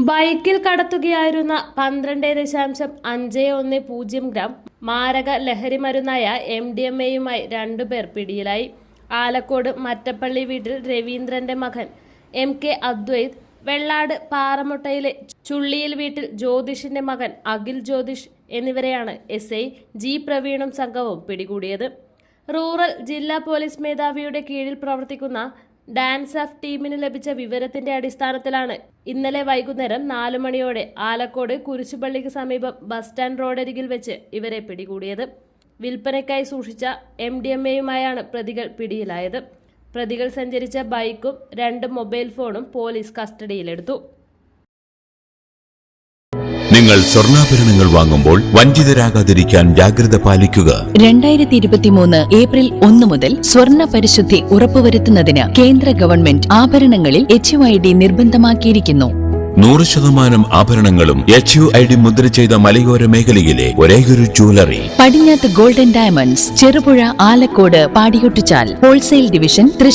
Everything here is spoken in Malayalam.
ബൈക്കിൽ കടത്തുകയായിരുന്ന 12.51 ഗ്രാം മാരക ലഹരി മരുന്നായ MDMA-യുമായി രണ്ടുപേർ പിടിയിലായി. ആലക്കോട് മറ്റപ്പള്ളി വീട്ടിൽ രവീന്ദ്രന്റെ മകൻ MK അദ്വൈത്, വെള്ളാട് പാറമുട്ടയിലെ ചുള്ളിയിൽ വീട്ടിൽ ജ്യോതിഷിന്റെ മകൻ അഖിൽ ജ്യോതിഷ് എന്നിവരെയാണ് SI G പ്രവീണും സംഘവും പിടികൂടിയത്. റൂറൽ ജില്ലാ പോലീസ് മേധാവിയുടെ കീഴിൽ പ്രവർത്തിക്കുന്ന ഡാൻസ് ഓഫ് ടീമിന് ലഭിച്ച വിവരത്തിന്റെ അടിസ്ഥാനത്തിലാണ് ഇന്നലെ വൈകുന്നേരം 4 മണിയോടെ ആലക്കോട് കുരിശുപള്ളിക്ക് സമീപം ബസ് സ്റ്റാൻഡ് റോഡരികിൽ വെച്ച് ഇവരെ പിടികൂടിയത്. വിൽപ്പനയ്ക്കായി സൂക്ഷിച്ച MDMA-യുമായാണ് പ്രതികൾ പിടിയിലായത്. പ്രതികൾ സഞ്ചരിച്ച ബൈക്കും 2 മൊബൈൽ ഫോണും പോലീസ് കസ്റ്റഡിയിലെടുത്തു. നിങ്ങൾ സ്വർണ്ണാഭരണങ്ങൾ വാങ്ങുമ്പോൾ വഞ്ചിതരാകാതിരിക്കാൻ ജാഗ്രത പാലിക്കുക. 2023 ഏപ്രിൽ 1 മുതൽ സ്വർണ്ണ പരിശുദ്ധി ഉറപ്പുവരുത്തുന്നതിന് കേന്ദ്ര ഗവൺമെന്റ് ആഭരണങ്ങളിൽ HUID നിർബന്ധമാക്കിയിരിക്കുന്നു. 100% ആഭരണങ്ങളും HUID മുദ്ര ചെയ്ത മലയോര മേഖലയിലെ ഒരേയൊരു ജ്വല്ലറി പടിഞ്ഞാത്ത് ഗോൾഡൻ ഡയമണ്ട്സ്, ചെറുപുഴ, ആലക്കോട്, പാടിയൊട്ടിച്ചാൽ, ഹോൾസെയിൽ ഡിവിഷൻ തൃശൂർ.